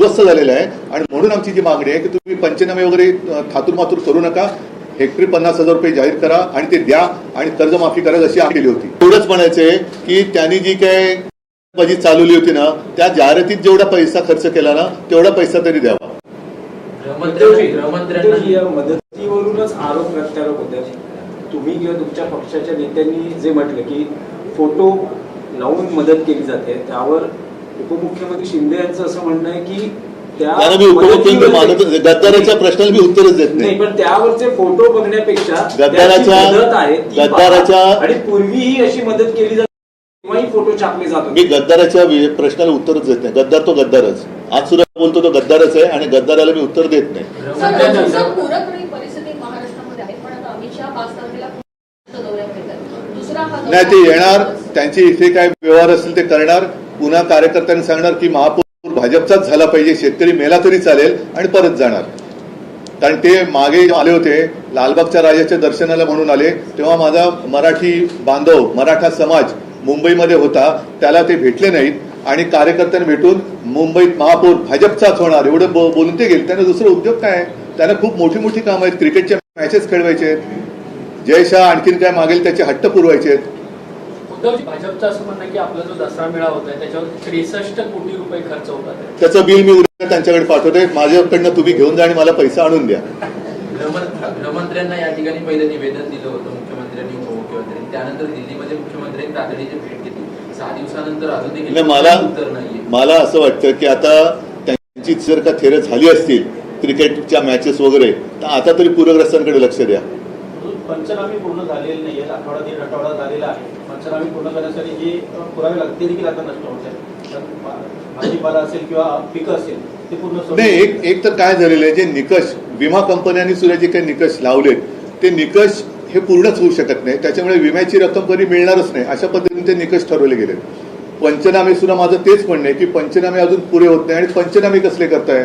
उद्ध्वस्त झालेलं आहे आणि म्हणून आमची जी मागणी आहे की तुम्ही पंचनामे वगैरे थातूरमातूर करू नका, हेक्टरी 50,000 रुपये जाहीर करा आणि ते द्या आणि कर्जमाफी करा अशी आम्ही केली होती. एवढंच म्हणायचंय की त्यांनी जी काय बाजी चालवली होती ना, त्या जाहिरातीत जेवढा पैसा खर्च केला ना तेवढा पैसा तरी द्यावा. मदतीवरूनच आरोप प्रत्यारोप होते. तुम्ही किंवा तुमच्या पक्षाच्या नेत्यांनी जे म्हटलं की फोटो लावून मदत केली जाते, त्यावर उपमुख्यमंत्री शिंदे यांचं असं म्हणणं आहे की गद्दाराच्या प्रश्नाला मी उत्तरच देत नाही. पण त्यावरचे फोटो बघण्यापेक्षा गद्दाराच्या आणि पूर्वीही अशी मदत केली जाते, तेव्हाही फोटो छापले जातात. मी गद्दाराच्या प्रश्नाला उत्तरच देत नाही. गद्दार तो गद्दारच, आज सुद्धा बोलतो तो गद्दारच आहे आणि गद्दाराला मी उत्तर देत नाही. नाही, ते येणार, त्यांचे इथे काय व्यवहार असतील ते करणार, पुन्हा कार्यकर्त्यांनी सांगणार की महापौर भाजपचाच झाला पाहिजे, शेतकरी मेला तरी चालेल आणि परत जाणार. कारण ते मागे आले होते लालबागच्या राजाच्या दर्शनाला म्हणून आले, तेव्हा माझा मराठी बांधव मराठा समाज मुंबईमध्ये होता, त्याला ते भेटले नाहीत आणि कार्यकर्त्यांना भेटून मुंबईत महापौर भाजपचाच होणार एवढं बोलून ते गेले. त्यांना दुसरं उद्योग काय? त्यांना खूप मोठी मोठी कामं आहेत, क्रिकेटच्या मॅचेस खेळवायचे आहेत, जयशाह आणखीन काय मागेल त्याचे हट्ट पुरवायचे आहेत. भाजपचं असं म्हणणं की आपला जो दसरा मेळा होता त्याच्यावर 63 कोटी रुपये खर्च होतात. त्याचं बिल मी उद्या त्यांच्याकडे पाठवतोय. माझ्याकडनं तुम्ही घेऊन जा आणि मला पैसा आणून द्या. गृहमंत्र्यांना या ठिकाणी पहिलं निवेदन दिलं होतं मुख्यमंत्र्यांनी, उपमुख्यमंत्र्यांनी, त्यानंतर दिल्लीमध्ये मुख्यमंत्र्यांनी तातडीची भेट घेतली. 6 दिवसानंतर अजून देखील उत्तर नाहीये. मला असं वाटतं की आता त्यांची जर का थेर झाली असतील क्रिकेटच्या मॅचेस वगैरे, तर आता तरी पूरग्रस्तांकडे लक्ष द्या. पंचनामे पूर्ण झालेले नाही आहेत, आठवडा दीड आठवडा झालेला आहे. पंचनामे पूर्ण करण्यासाठी जे पुरावे लागते देखील आता नष्ट होत आहेत. भाजीपाला असेल किंवा पिकं असेल ते पूर्ण नाही. एक तर काय झालेलं आहे, जे निकष विमा कंपन्यांनी सुद्धा जे काही निकष लावलेत ते निकष हे पूर्णच होऊ शकत नाही. त्याच्यामुळे विम्याची रक्कम कधी मिळणारच नाही, अशा पद्धतीने ते निकष ठरवले गेले. पंचनामे सुद्धा माझं तेच म्हणणं आहे की पंचनामे अजून पुरे होत नाही. आणि पंचनामे कसले करताय?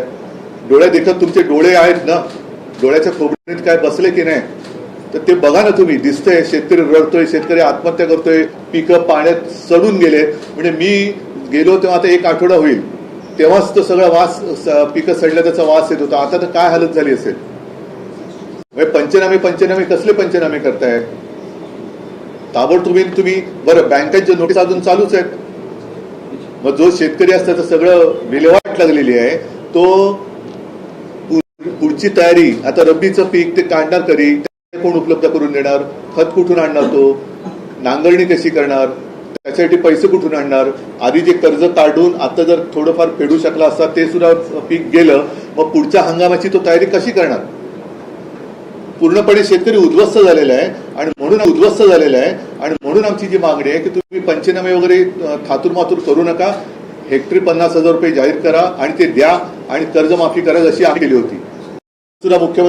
डोळ्या देखत तुमचे डोळे आहेत ना, डोळ्याच्या खोबणीत काय बसले की नाही, तर ते बघा ना तुम्ही. दिसतंय शेतकरी रडतोय, शेतकरी आत्महत्या करतोय, पिकं पाण्यात सडून गेले. म्हणजे मी गेलो तेव्हा आता 1 आठवडा होईल, तेव्हाच तो सगळा वास, पिकं सडल्या त्याचा वास येत होता. आता तर काय हालत झाली असेल. पंचनामे कसले पंचनामे करताय? ताबडतोब तुम्ही बरं, बँकांच्या नोटीस अजून चालूच आहेत. मग जो शेतकरी असतं तर सगळं विल्हेवाट लागलेली आहे, तो पुढची तयारी, आता रब्बीचं पीक ते काढणार कधी, कोण उपलब्ध करून देणार? खत कुठून आणणार? तो नांगरणी कशी करणार? त्यासाठी पैसे कुठून आणणार? आधी जे कर्ज काढून आता जर थोडंफार फेडू शकला असता ते सुद्धा पीक गेलं, मग पुढच्या हंगामाची तो तयारी कशी करणार? पूर्णपणे शेतकरी उद्ध्वस्त झालेला आहे आणि म्हणून आमची जी मागणी आहे की तुम्ही पंचनामे वगैरे थातूरमातूर करू नका, हेक्टरी 50,000 रुपये जाहीर करा आणि ते द्या आणि कर्जमाफी करा अशी आम्ही केली होती. सुद्धा मुख्यमंत्री